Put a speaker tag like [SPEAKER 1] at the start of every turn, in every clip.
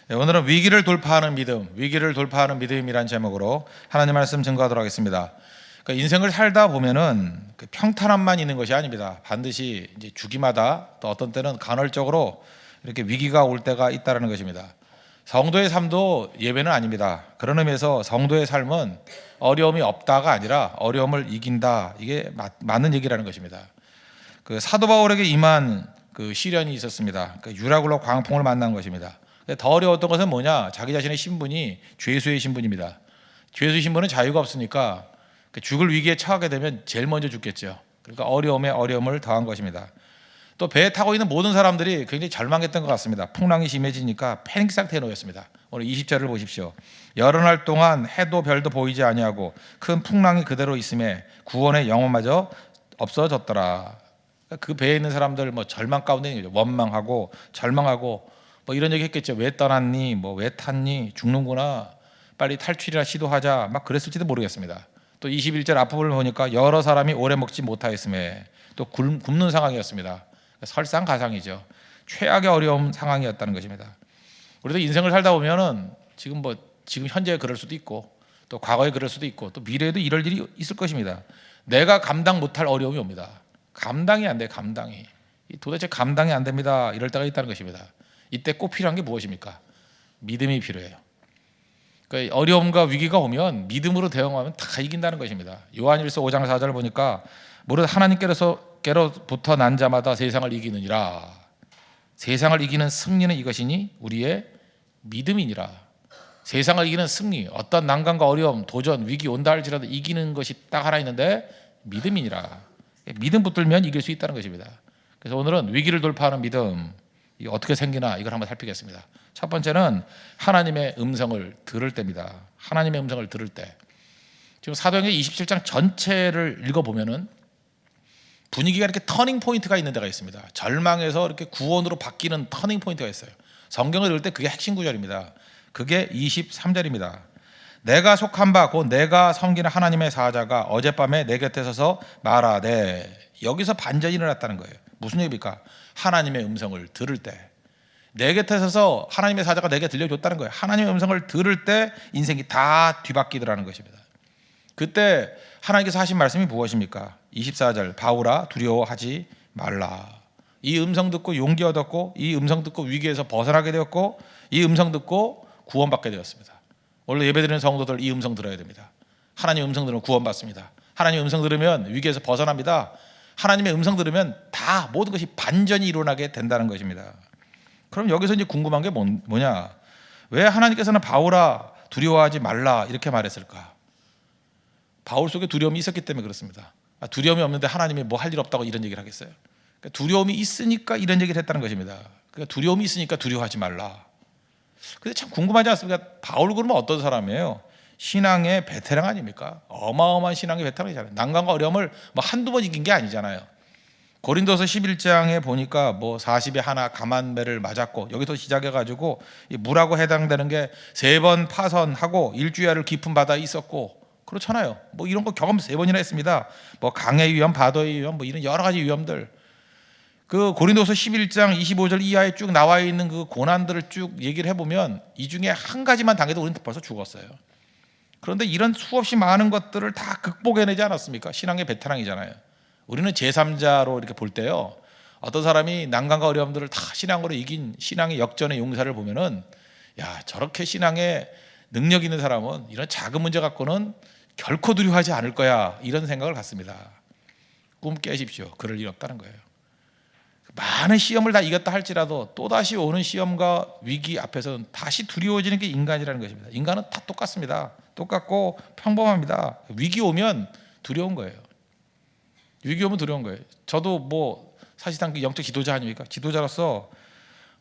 [SPEAKER 1] 네, 오늘은 위기를 돌파하는 믿음, 위기를 돌파하는 믿음이란 제목으로 하나님 말씀 증거하도록 하겠습니다. 그러니까 인생을 살다 보면은 평탄함만 있는 것이 아닙니다. 반드시 이제 주기마다 또 어떤 때는 간헐적으로 이렇게 위기가 올 때가 있다라는 것입니다. 성도의 삶도 예외는 아닙니다. 그런 의미에서 성도의 삶은 어려움이 없다가 아니라 어려움을 이긴다. 이게 맞는 얘기라는 것입니다. 그 사도 바울에게 임한 그 시련이 있었습니다. 그 유라굴로 광풍을 만난 것입니다. 더 어려웠던 것은 뭐냐? 자기 자신의 신분이 죄수의 신분입니다. 죄수의 신분은 자유가 없으니까 죽을 위기에 처하게 되면 제일 먼저 죽겠죠. 그러니까 어려움에 어려움을 더한 것입니다. 또 배에 타고 있는 모든 사람들이 굉장히 절망했던 것 같습니다. 풍랑이 심해지니까 패닉 상태에 놓였습니다. 오늘 20절을 보십시오. 여러 날 동안 해도 별도 보이지 아니하고 큰 풍랑이 그대로 있음에 구원의 영혼마저 없어졌더라. 그 배에 있는 사람들 뭐 절망 가운데 있는 거죠. 원망하고 절망하고 뭐 이런 얘기 했겠죠. 왜 떠났니? 뭐 왜 탔니? 죽는구나. 빨리 탈출이나 시도하자. 막 그랬을지도 모르겠습니다. 또 21절 앞부분을 보니까 여러 사람이 오래 먹지 못하였음에 또 굶는 상황이었습니다. 설상가상이죠. 최악의 어려운 상황이었다는 것입니다. 우리도 인생을 살다 보면은 지금 현재 그럴 수도 있고 또 과거에 그럴 수도 있고 또 미래에도 이럴 일이 있을 것입니다. 내가 감당 못할 어려움이 옵니다. 감당이 안 돼, 감당이. 도대체 감당이 안 됩니다. 이럴 때가 있다는 것입니다. 이때 꼭 필요한 게 무엇입니까? 믿음이 필요해요. 그러니까 어려움과 위기가 오면 믿음으로 대응하면 다 이긴다는 것입니다. 요한일서 5장 4절을 보니까 무릇 하나님께로부터 난 자마다 세상을 이기느니라. 세상을 이기는 승리는 이것이니 우리의 믿음이니라. 세상을 이기는 승리, 어떤 난관과 어려움, 도전, 위기 온다 할지라도 이기는 것이 딱 하나 있는데 믿음이니라. 믿음 붙들면 이길 수 있다는 것입니다. 그래서 오늘은 위기를 돌파하는 믿음, 이게 어떻게 생기나 이걸 한번 살피겠습니다. 첫 번째는 하나님의 음성을 들을 때입니다. 하나님의 음성을 들을 때. 지금 사도행전 27장 전체를 읽어보면은 분위기가 이렇게 터닝 포인트가 있는 데가 있습니다. 절망에서 이렇게 구원으로 바뀌는 터닝 포인트가 있어요. 성경을 읽을 때 그게 핵심 구절입니다. 그게 23절입니다. 내가 속한 바 곧 내가 섬기는 하나님의 사자가 어젯밤에 내 곁에 서서 말하되. 여기서 반전이 일어났다는 거예요. 무슨 얘기입니까? 하나님의 음성을 들을 때, 내 곁에 서서 하나님의 사자가 내게 들려줬다는 거예요. 하나님의 음성을 들을 때 인생이 다 뒤바뀌더라는 것입니다. 그때 하나님께서 하신 말씀이 무엇입니까? 24절 바울아 두려워하지 말라. 이 음성 듣고 용기 얻었고, 이 음성 듣고 위기에서 벗어나게 되었고, 이 음성 듣고 구원받게 되었습니다. 원래 예배드리는 성도들 이 음성 들어야 됩니다. 하나님의 음성 들으면 구원받습니다. 하나님의 음성 들으면 위기에서 벗어납니다. 하나님의 음성 들으면 다 모든 것이 반전이 일어나게 된다는 것입니다. 그럼 여기서 이제 궁금한 게 뭐냐? 왜 하나님께서는 바울아 두려워하지 말라 이렇게 말했을까? 바울 속에 두려움이 있었기 때문에 그렇습니다. 두려움이 없는데 하나님이 뭐 할 일 없다고 이런 얘기를 하겠어요? 그러니까 두려움이 있으니까 이런 얘기를 했다는 것입니다. 그러니까 두려움이 있으니까 두려워하지 말라. 근데 참 궁금하지 않습니까? 바울 그러면 어떤 사람이에요? 신앙의 베테랑 아닙니까? 어마어마한 신앙의 베테랑이잖아요. 난관과 어려움을 뭐 한두 번 이긴 게 아니잖아요. 고린도서 11장에 보니까 뭐 40에 하나 가만매를 맞았고, 여기서 시작해가지고 물하고 해당되는 게 3번 파선하고 일주야를 깊은 바다에 있었고, 그렇잖아요. 뭐 이런 거 경험 3번이나 했습니다. 뭐 강의 위험, 바다의 위험, 뭐 이런 여러 가지 위험들. 그 고린도서 11장 25절 이하에 쭉 나와 있는 그 고난들을 쭉 얘기를 해보면 이 중에 한 가지만 당해도 우리는 벌써 죽었어요. 그런데 이런 수없이 많은 것들을 다 극복해내지 않았습니까? 신앙의 베테랑이잖아요. 우리는 제3자로 이렇게 볼 때요, 어떤 사람이 난관과 어려움들을 다 신앙으로 이긴 신앙의 역전의 용사를 보면은, 야, 저렇게 신앙에 능력 있는 사람은 이런 작은 문제 갖고는 결코 두려워하지 않을 거야, 이런 생각을 갖습니다. 꿈 깨십시오. 그럴 일 없다는 거예요. 많은 시험을 다 이겼다 할지라도 또다시 오는 시험과 위기 앞에서는 다시 두려워지는 게 인간이라는 것입니다. 인간은 다 똑같습니다. 똑같고 평범합니다. 위기 오면 두려운 거예요. 위기 오면 두려운 거예요. 저도 뭐 사실상 영적 지도자 아닙니까? 지도자로서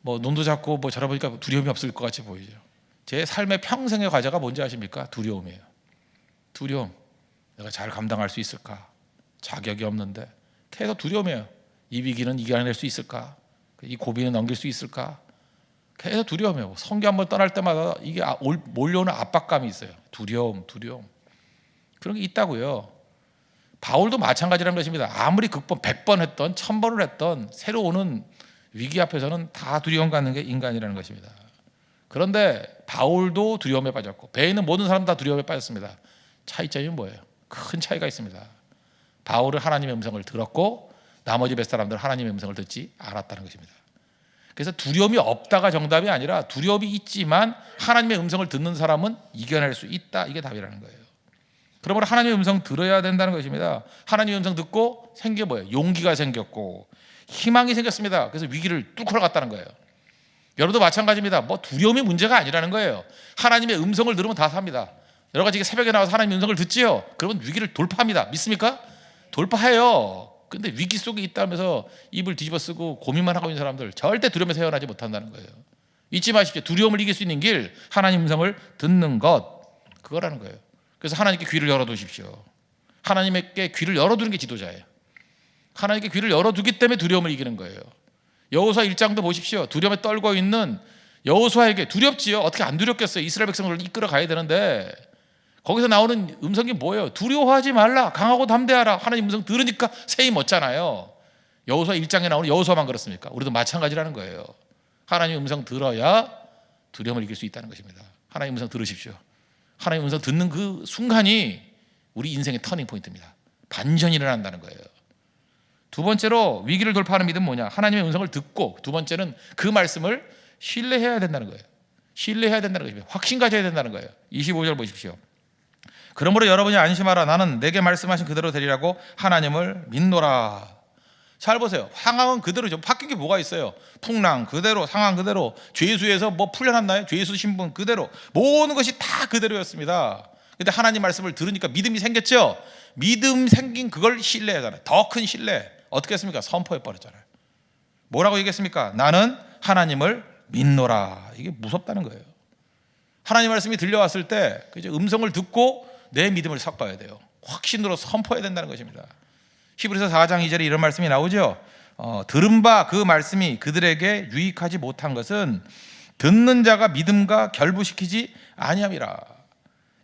[SPEAKER 1] 뭐 눈도 잡고 뭐 저러보니까 두려움이 없을 것 같이 보이죠. 제 삶의 평생의 과제가 뭔지 아십니까? 두려움이에요. 두려움. 내가 잘 감당할 수 있을까? 자격이 없는데 계속 두려움이에요. 이 위기는 이겨낼 수 있을까? 이 고비는 넘길 수 있을까? 계속 두려움이에요. 성교 한번 떠날 때마다 이게 몰려오는 압박감이 있어요. 두려움. 그런 게 있다고요. 바울도 마찬가지라는 것입니다. 아무리 극번 100번 했던 1000번을 했던 새로 오는 위기 앞에서는 다 두려움 갖는 게 인간이라는 것입니다. 그런데 바울도 두려움에 빠졌고 배에 있는 모든 사람 다 두려움에 빠졌습니다. 차이점이 뭐예요? 큰 차이가 있습니다. 바울은 하나님의 음성을 들었고 나머지 몇 사람들은 하나님의 음성을 듣지 않았다는 것입니다. 그래서 두려움이 없다가 정답이 아니라 두려움이 있지만 하나님의 음성을 듣는 사람은 이겨낼 수 있다. 이게 답이라는 거예요. 그러므로 하나님의 음성 들어야 된다는 것입니다. 하나님의 음성 듣고 생겨 뭐예요? 용기가 생겼고 희망이 생겼습니다. 그래서 위기를 뚫고 나갔다는 거예요. 여러분도 마찬가지입니다. 뭐 두려움이 문제가 아니라는 거예요. 하나님의 음성을 들으면 다 삽니다. 여러 가지 새벽에 나와서 하나님의 음성을 듣지요. 그러면 위기를 돌파합니다. 믿습니까? 돌파해요. 근데 위기 속에 있다면서 입을 뒤집어 쓰고 고민만 하고 있는 사람들 절대 두려움에서 헤어나지 못한다는 거예요. 잊지 마십시오. 두려움을 이길 수 있는 길, 하나님 음성을 듣는 것, 그거라는 거예요. 그래서 하나님께 귀를 열어두십시오. 하나님께 귀를 열어두는 게 지도자예요. 하나님께 귀를 열어두기 때문에 두려움을 이기는 거예요. 여호수아 1장도 보십시오. 두려움에 떨고 있는 여호수아에게 두렵지요. 어떻게 안 두렵겠어요. 이스라엘 백성을 이끌어 가야 되는데 거기서 나오는 음성이 뭐예요? 두려워하지 말라. 강하고 담대하라. 하나님 음성 들으니까 새이 멎잖아요. 여호수아 1장에 나오는 여호수아만 그렇습니까? 우리도 마찬가지라는 거예요. 하나님 음성 들어야 두려움을 이길 수 있다는 것입니다. 하나님 음성 들으십시오. 하나님 음성 듣는 그 순간이 우리 인생의 터닝 포인트입니다. 반전이 일어난다는 거예요. 두 번째로 위기를 돌파하는 믿음은 뭐냐? 하나님의 음성을 듣고 두 번째는 그 말씀을 신뢰해야 된다는 거예요. 신뢰해야 된다는 것입니다. 확신 가져야 된다는 거예요. 25절 보십시오. 그러므로 여러분이 안심하라. 나는 내게 말씀하신 그대로 되리라고 하나님을 믿노라. 잘 보세요. 상황은 그대로죠. 바뀐 게 뭐가 있어요? 풍랑 그대로, 상황 그대로. 죄수에서 뭐 풀려났나요? 죄수 신분 그대로. 모든 것이 다 그대로였습니다. 근데 하나님 말씀을 들으니까 믿음이 생겼죠. 믿음 생긴 그걸 신뢰하잖아요. 더 큰 신뢰. 어떻게 했습니까? 선포해 버렸잖아요. 뭐라고 얘기했습니까? 나는 하나님을 믿노라. 이게 무섭다는 거예요. 하나님 말씀이 들려왔을 때 음성을 듣고 내 믿음을 섞어야 돼요. 확신으로 선포해야 된다는 것입니다. 히브리서 4장 2절에 이런 말씀이 나오죠. 들은 바 그 말씀이 그들에게 유익하지 못한 것은 듣는 자가 믿음과 결부시키지 아니함이라.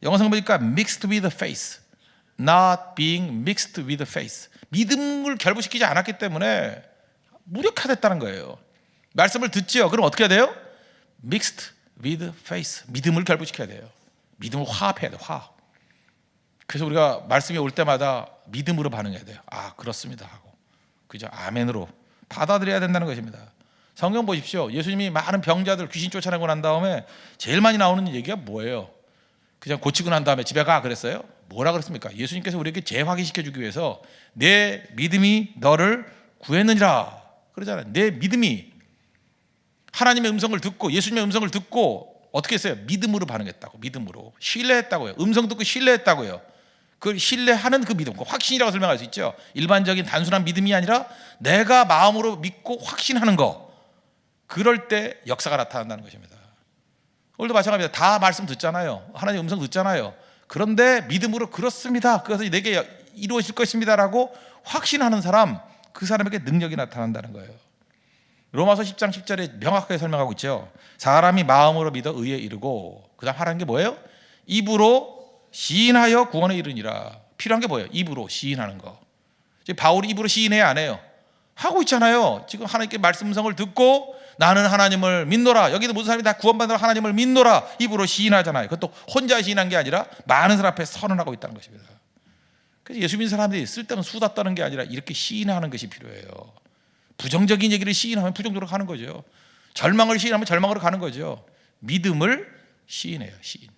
[SPEAKER 1] 영어성 보니까 mixed with faith, not being mixed with faith. 믿음을 결부시키지 않았기 때문에 무력화됐다는 거예요. 말씀을 듣지요. 그럼 어떻게 해야 돼요? mixed with faith. 믿음을 결부시켜야 돼요. 믿음을 화합해야 돼요. 화합. 그래서 우리가 말씀이 올 때마다 믿음으로 반응해야 돼요. 아, 그렇습니다 하고 그죠? 아멘으로 받아들여야 된다는 것입니다. 성경 보십시오. 예수님이 많은 병자들 귀신 쫓아내고 난 다음에 제일 많이 나오는 얘기가 뭐예요? 그냥 고치고 난 다음에 집에 가 그랬어요? 뭐라 그랬습니까? 예수님께서 우리에게 재확인시켜 주기 위해서 내 믿음이 너를 구했느니라 그러잖아요. 내 믿음이 하나님의 음성을 듣고 예수님의 음성을 듣고 어떻게 했어요? 믿음으로 반응했다고. 믿음으로 신뢰했다고요. 음성 듣고 신뢰했다고요. 그 신뢰하는 그 믿음, 그 확신이라고 설명할 수 있죠. 일반적인 단순한 믿음이 아니라 내가 마음으로 믿고 확신하는 거. 그럴 때 역사가 나타난다는 것입니다. 오늘도 마찬가지입니다. 다 말씀 듣잖아요. 하나님 음성 듣잖아요. 그런데 믿음으로 그렇습니다. 그래서 내게 이루어질 것입니다라고 확신하는 사람, 그 사람에게 능력이 나타난다는 거예요. 로마서 10장 10절에 명확하게 설명하고 있죠. 사람이 마음으로 믿어 의에 이르고 그 다음 하라는 게 뭐예요? 입으로 시인하여 구원에 이르니라. 필요한 게 뭐예요? 입으로 시인하는 거. 지금 바울이 입으로 시인해야 안 해요? 하고 있잖아요. 지금 하나님께 말씀성을 듣고 나는 하나님을 믿노라. 여기도 모든 사람이 다 구원받으러 하나님을 믿노라. 입으로 시인하잖아요. 그것도 혼자 시인한 게 아니라 많은 사람 앞에 선언하고 있다는 것입니다. 그래서 예수 믿는 사람들이 쓸데없는 수다 떠는 게 아니라 이렇게 시인하는 것이 필요해요. 부정적인 얘기를 시인하면 부정적으로 가는 거죠. 절망을 시인하면 절망으로 가는 거죠. 믿음을 시인해요. 시인.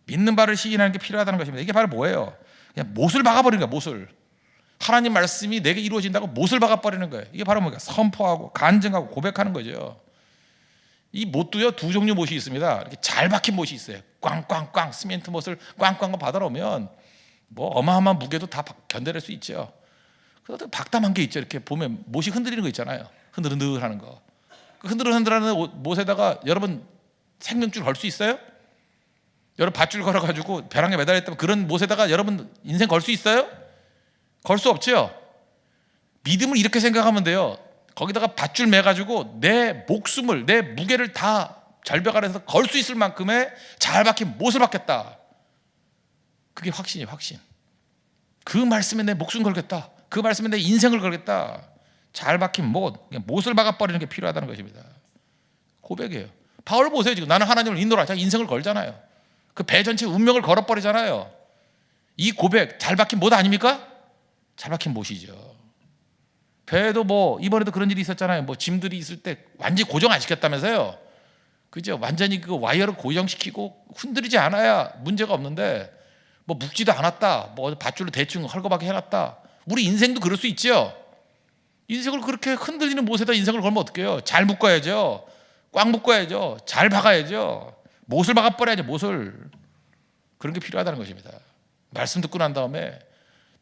[SPEAKER 1] 믿는 바를 시인하는 게 필요하다는 것입니다. 이게 바로 뭐예요? 그냥 못을 박아버리는 거예요. 못을. 하나님 말씀이 내게 이루어진다고 못을 박아버리는 거예요. 이게 바로 뭐가 선포하고 간증하고 고백하는 거죠. 이 못도요 두 종류 못이 있습니다. 이렇게 잘 박힌 못이 있어요. 꽝꽝꽝 시멘트 못을 꽝꽝 받아놓으면 뭐 어마어마한 무게도 다 견뎌낼 수 있죠. 그래도 박담한 게 있죠. 이렇게 보면 못이 흔들리는 거 있잖아요. 흔들흔들하는 거. 그 흔들흔들하는 못에다가 여러분 생명줄 걸 수 있어요? 여러분 밧줄 걸어가지고 벼랑에 매달렸다면 그런 못에다가 여러분 인생 걸 수 있어요? 걸 수 없죠. 믿음을 이렇게 생각하면 돼요. 거기다가 밧줄 매가지고 내 목숨을 내 무게를 다 절벽 아래에서 걸 수 있을 만큼의 잘 박힌 못을 박겠다. 그게 확신이에요. 확신. 그 말씀에 내 목숨 걸겠다. 그 말씀에 내 인생을 걸겠다. 잘 박힌 못을 박아버리는 게 필요하다는 것입니다. 고백이에요. 바울 보세요. 지금 나는 하나님을 인도라 자기 인생을 걸잖아요. 그 배 전체 운명을 걸어버리잖아요. 이 고백 잘 박힌 못 아닙니까? 잘 박힌 못이죠. 배도 뭐 이번에도 그런 일이 있었잖아요. 뭐 짐들이 있을 때 완전히 고정 안 시켰다면서요. 그죠? 완전히 그 와이어를 고정시키고 흔들리지 않아야 문제가 없는데 뭐 묶지도 않았다. 뭐 밧줄로 대충 헐거하게 해놨다. 우리 인생도 그럴 수 있죠. 인생을 그렇게 흔들리는 못에다 인생을 걸면 어떡해요? 잘 묶어야죠. 꽉 묶어야죠. 잘 박아야죠. 못을 박아버려야죠. 못을. 그런 게 필요하다는 것입니다. 말씀 듣고 난 다음에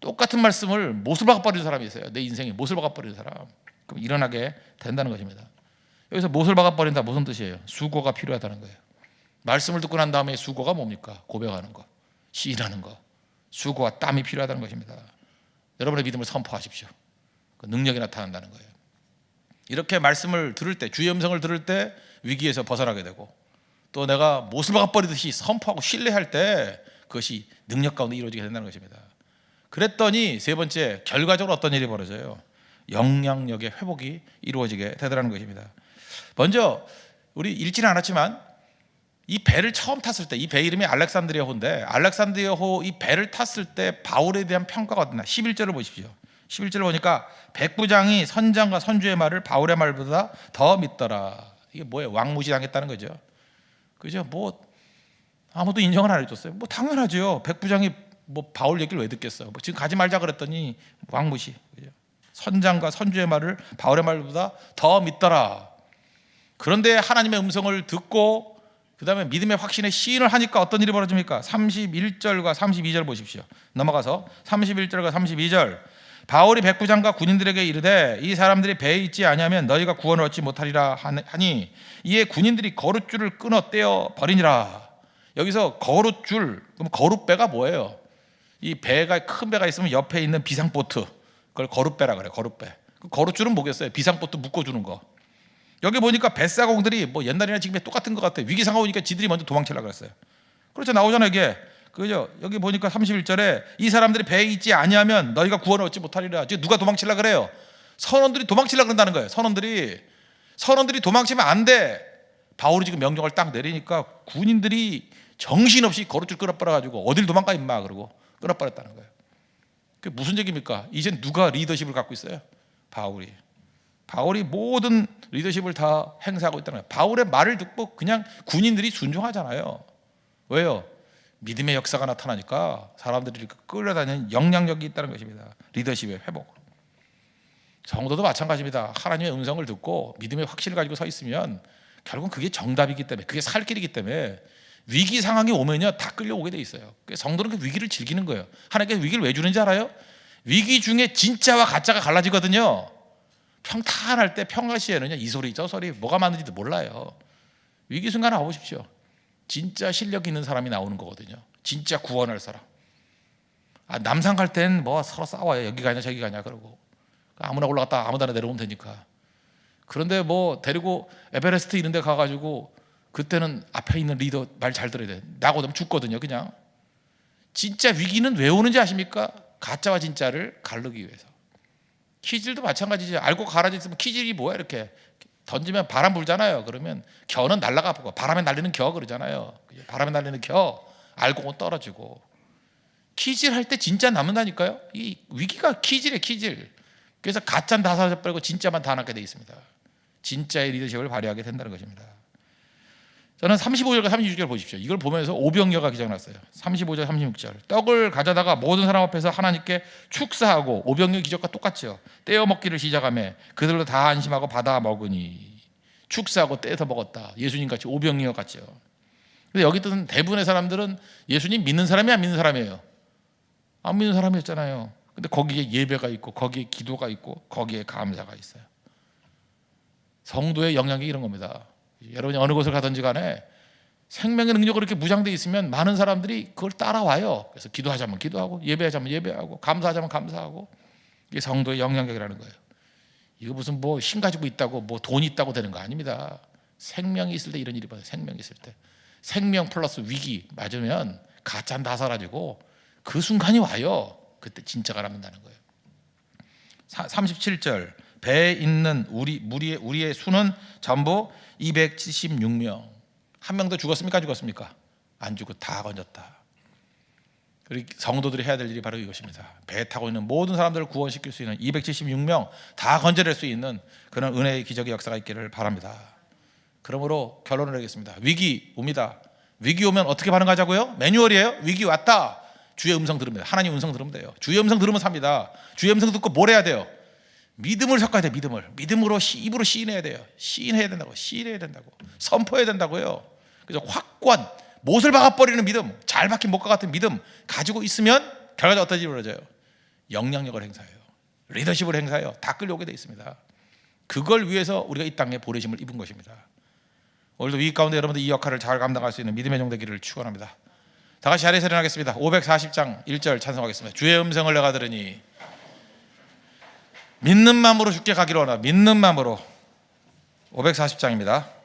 [SPEAKER 1] 똑같은 말씀을 못을 박아버리는 사람이 있어요. 내 인생에 못을 박아버리는 사람. 그럼 일어나게 된다는 것입니다. 여기서 못을 박아버린다 무슨 뜻이에요? 수고가 필요하다는 거예요. 말씀을 듣고 난 다음에 수고가 뭡니까? 고백하는 거, 시인하는 거, 수고와 땀이 필요하다는 것입니다. 여러분의 믿음을 선포하십시오. 그 능력이 나타난다는 거예요. 이렇게 말씀을 들을 때, 주의 음성을 들을 때 위기에서 벗어나게 되고, 또 내가 못을 박아버리듯이 선포하고 신뢰할 때 그것이 능력 가운데 이루어지게 된다는 것입니다. 그랬더니 세 번째, 결과적으로 어떤 일이 벌어져요? 영향력의 회복이 이루어지게 되더라는 것입니다. 먼저 우리 읽지는 않았지만 이 배를 처음 탔을 때, 이 배 이름이 알렉산드리아호인데, 알렉산드리아호 이 배를 탔을 때 바울에 대한 평가가 어떠나? 11절을 보십시오. 11절을 보니까 백부장이 선장과 선주의 말을 바울의 말보다 더 믿더라. 이게 뭐예요? 왕무시당했다는 거죠. 그죠? 뭐 아무도 인정을 안 해줬어요. 뭐 당연하죠. 백부장이 뭐 바울 얘기를 왜 듣겠어요? 뭐 지금 가지 말자 그랬더니 왕무시. 그죠? 선장과 선주의 말을 바울의 말보다 더 믿더라. 그런데 하나님의 음성을 듣고 그 다음에 믿음의 확신에 시인을 하니까 어떤 일이 벌어집니까? 31절과 32절 보십시오. 넘어가서 31절과 32절. 바울이 백부장과 군인들에게 이르되 이 사람들이 배에 있지 아니하면 너희가 구원을 얻지 못하리라 하니 이에 군인들이 거룻줄을 끊어 떼어 버리니라. 여기서 거룻줄, 그럼 거룻배가 뭐예요? 이 배가 큰 배가 있으면 옆에 있는 비상보트, 그걸 거룻배라 그래. 거룻배. 그 거룻줄은 뭐겠어요? 비상보트 묶어주는 거. 여기 보니까 뱃사공들이 뭐 옛날이나 지금 똑같은 것 같아요. 위기 상황 오니까 지들이 먼저 도망치려고 그랬어요. 그렇죠. 나오잖아요 이게. 그죠? 여기 보니까 31절에 이 사람들이 배에 있지 아니하면 너희가 구원을 얻지 못하리라. 지금 누가 도망치려고 그래요? 선원들이 도망치려고 그런다는 거예요. 선원들이 도망치면 안 돼. 바울이 지금 명령을 딱 내리니까 군인들이 정신없이 거룻줄 끊어버려가지고 어딜 도망가 임마 그러고 끊어버렸다는 거예요. 그게 무슨 얘기입니까? 이젠 누가 리더십을 갖고 있어요? 바울이 모든 리더십을 다 행사하고 있다는 거예요. 바울의 말을 듣고 그냥 군인들이 순종하잖아요. 왜요? 믿음의 역사가 나타나니까 사람들이 끌려다니는 영향력이 있다는 것입니다. 리더십의 회복. 성도도 마찬가지입니다. 하나님의 음성을 듣고 믿음의 확신을 가지고 서 있으면 결국은 그게 정답이기 때문에, 그게 살 길이기 때문에 위기 상황이 오면요 다 끌려오게 돼 있어요. 성도는 그 위기를 즐기는 거예요. 하나님께서 위기를 왜 주는지 알아요? 위기 중에 진짜와 가짜가 갈라지거든요. 평탄할 때 평화시에는요 이 소리 저 소리 뭐가 맞는지도 몰라요. 위기 순간에 와보십시오. 진짜 실력 있는 사람이 나오는 거거든요. 진짜 구원할 사람. 남산 갈 땐 뭐 서로 싸워요. 여기 가냐 저기 가냐 그러고 아무나 올라갔다 아무데나 내려오면 되니까. 그런데 뭐 데리고 에베레스트 이런 데 가가지고 그때는 앞에 있는 리더 말 잘 들어야 돼. 나고 나면 죽거든요 그냥. 진짜 위기는 왜 오는지 아십니까? 가짜와 진짜를 가르기 위해서. 키질도 마찬가지죠. 알고 가라져 있으면 키질이 뭐야 이렇게 던지면 바람 불잖아요. 그러면 겨는 날아가 보고 바람에 날리는 겨 그러잖아요. 바람에 날리는 겨 알고는 떨어지고. 키질할 때 진짜 남는다니까요. 이 위기가 키질이에요. 키질. 그래서 가짜는 다 사라져버리고 진짜만 다 남게 돼 있습니다. 진짜의 리더십을 발휘하게 된다는 것입니다. 저는 35절과 36절 보십시오. 이걸 보면서 오병이어가 기적났어요. 35절 36절. 떡을 가져다가 모든 사람 앞에서 하나님께 축사하고, 오병이어 기적과 똑같죠. 떼어 먹기를 시작하며 그들도 다 안심하고 받아 먹으니. 축사하고 떼서 먹었다. 예수님 같이, 오병이어 같죠. 근데 여기 있던 대부분의 사람들은 예수님 믿는 사람이 안 믿는 사람이에요. 안 믿는 사람이었잖아요. 근데 거기에 예배가 있고 거기에 기도가 있고 거기에 감사가 있어요. 성도의 영향이 이런 겁니다. 여러분이 어느 곳을 가든지 간에 생명의 능력으로 이렇게 무장되어 있으면 많은 사람들이 그걸 따라와요. 그래서 기도하자면 기도하고 예배하자면 예배하고 감사하자면 감사하고. 이게 성도의 영향력이라는 거예요. 이거 무슨 뭐 힘 가지고 있다고 뭐 돈 있다고 되는 거 아닙니다. 생명이 있을 때 이런 일이 벌어요. 생명이 있을 때. 생명 플러스 위기 맞으면 가짜는 다 사라지고 그 순간이 와요. 그때 진짜가 남는다는 거예요. 37절. 배에 있는 우리의 수는 전부 276명. 한 명도 죽었습니까? 죽었습니까? 안 죽고 다 건졌다. 우리 성도들이 해야 될 일이 바로 이것입니다. 배에 타고 있는 모든 사람들을 구원시킬 수 있는 276명 다 건져낼 수 있는 그런 은혜의 기적의 역사가 있기를 바랍니다. 그러므로 결론을 내겠습니다. 위기 옵니다. 위기 오면 어떻게 반응하자고요? 매뉴얼이에요. 위기 왔다. 주의 음성 들으면, 하나님 음성 들으면 돼요. 주의 음성 들으면 삽니다. 주의 음성 듣고 뭘 해야 돼요? 믿음을 섞어야 돼요. 믿음으로 입으로 시인해야 돼요. 시인해야 된다고. 선포해야 된다고요. 그래서 확고한 못을 박아버리는 믿음, 잘 박힌 못과 같은 믿음 가지고 있으면 결과가 어떤 일이 벌어져요? 영향력을 행사해요. 리더십을 행사해요. 다 끌려오게 돼 있습니다. 그걸 위해서 우리가 이 땅에 보내심을 입은 것입니다. 오늘도 위기 가운데 여러분들 이 역할을 잘 감당할 수 있는 믿음의 종 되기를 축원합니다. 다 같이 자리에서 일어나겠습니다. 540장 1절 찬송하겠습니다. 주의 음성을 내가 들으니 믿는 마음으로 주께 가기로 하나. 믿는 마음으로. 540장입니다.